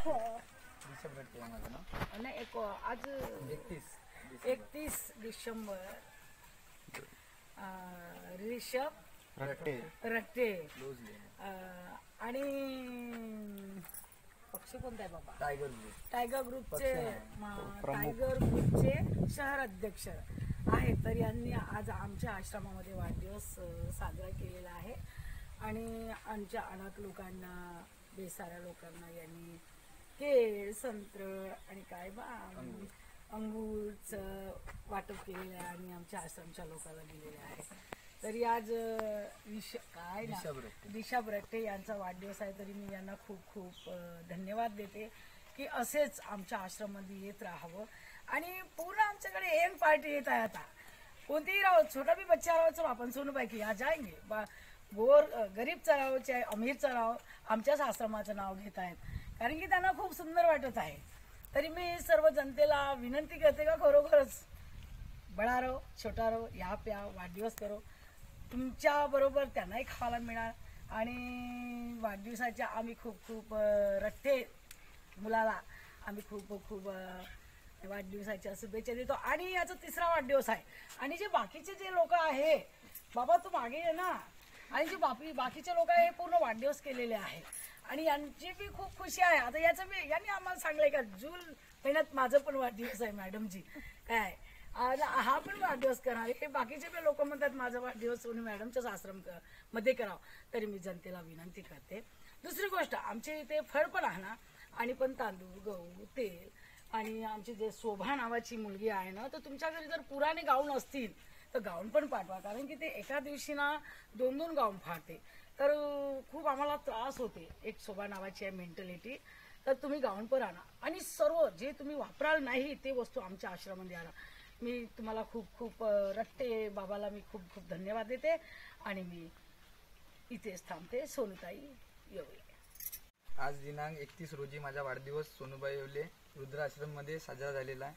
रिषभ रट्टे आहे माझं नाव. नाही आज 31 डिसेंबर रिषभ रट्टे आणि पक्ष कोणता आहे बाबा? टायगर ग्रुपचे शहर अध्यक्ष आहेत. तर यांनी आज आमच्या आश्रमामध्ये वाढदिवस साजरा केलेला आहे आणि आमच्या अनाथ लोकांना, बेसाऱ्या लोकांना यांनी केळ, संत्र आणि काय बा अंगूरचं वाटप केलेलं आहे आणि आमच्या आश्रमच्या लोकांना दिलेलं आहे. तरी आज रिषभ रट्टे यांचा वाढदिवस आहे. तरी मी यांना खूप खूप धन्यवाद देते की असेच आमच्या आश्रममध्ये येत राहावं. आणि पूर्ण आमच्याकडे यंग पार्टी येत आहे. आता कोणतीही राहो, छोटा भी बच्चा राहो, चलो आपण सोनूबाई की आज जाएंगे. गरीबचा राहो चाहे अमीरचा राहो, आमच्याच आश्रमाचं नाव घेत आहेत कारण की त्यांना खूप सुंदर वाटत आहे. तरी मी सर्व जनतेला विनंती करते का खरोखरच बडा राहो छोटा राहो, या प्या वाढदिवस करो, तुमच्या बरोबर त्यांनाही खायला मिळणार. आणि वाढदिवसाच्या आम्ही खूप खूप रट्टे मुलाला आम्ही खूप खूप वाढदिवसाच्या शुभेच्छा देतो. आणि याचा 3रा वाढदिवस आहे. आणि जे बाकीचे जे लोक आहे बाबा तू मागे ये ना, आणि जे बाकीचे लोक आहे पूर्ण वाढदिवस केलेले आहे आणि यांची बी खूप खुशी आहे. आता याचं बी यांनी आम्हाला सांगलंय का जून महिन्यात माझं पण वाढदिवस आहे मॅडमजी, काय हा पण वाढदिवस करणार. हे बाकीचे पण लोक म्हणतात माझा वाढदिवस सोनू मॅडमच्याच आश्रम मध्ये करावं. तरी मी जनतेला विनंती करते. दुसरी गोष्ट, आमच्या इथे फळ पण आहे ना, आणि पण तांदूळ, गहू, तेल. आणि आमची जे शोभा नावाची मुलगी आहे ना, तर तुमच्या घरी जर पुराणे गाऊन असतील तर गाऊन पण पाठवा कारण की ते एका दिवशी ना 2-2 गाऊन फाडते. तर खूप आम्हाला त्रास होते. एक शोभा नावाची आहे मेंटॅलिटी. तर तुम्ही गाऊन पण आणा आणि सर्व जे तुम्ही वापराल नाही ते वस्तू आमच्या आश्रमामध्ये आणा. मी तुम्हाला खूप खूप रट्टे बाबाला मी खूप खूप धन्यवाद देते आणि मी इथेच थांबते. सोनूताई येवले. आज दिनांक 31 रोजी माझा वाढदिवस सोनूबाई येवले रुद्राश्रममध्ये साजरा झालेला आहे.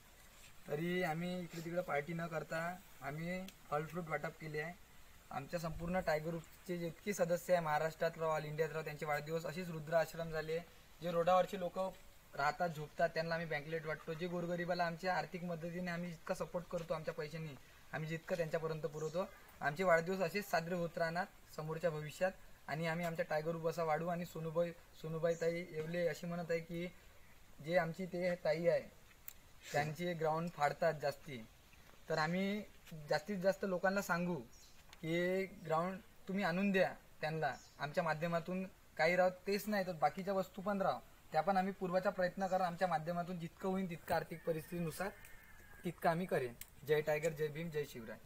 तरी आम्ही इकडे तिकडे पार्टी न करता आम्ही फळ फ्रूट वाटप केले आहे. आमच्या संपूर्ण टायगर ग्रुपचे जितके सदस्य आहे महाराष्ट्रात राव, ऑल इंडियात राव, त्यांचे वाढदिवस असेच रुद्र आश्रम झाले. जे रोडावरचे लोक राहतात, झोपतात, त्यांना आम्ही बँकलेट वाटतो. जे गोरगरिबाला आमच्या आर्थिक मदतीने आम्ही जितका सपोर्ट करतो, आमच्या पैशांनी आम्ही जितकं त्यांच्यापर्यंत पुरवतो. आमचे वाढदिवस असेच साजरे होत राहणार समोरच्या भविष्यात. आणि आम्ही आमच्या टायगर ग्रुप असा वाढू. आणि सोनूबाई ताई येवले अशी म्हणत आहे की जे आमची ते ताई आहे त्यांचे ग्राउंड फाडतात जास्ती, तर आम्ही जास्तीत जास्त लोकांना सांगू की ग्राउंड तुम्ही आणून द्या त्यांना आमच्या माध्यमातून. काही राहत तेच नाही तर बाकीच्या वस्तू पण राह, त्या पण आम्ही पूर्वाचा प्रयत्न करा आमच्या माध्यमातून जितकं होईल तितकं आर्थिक परिस्थितीनुसार तितकं आम्ही करेन. जय टायगर, जय भीम, जय शिवराय.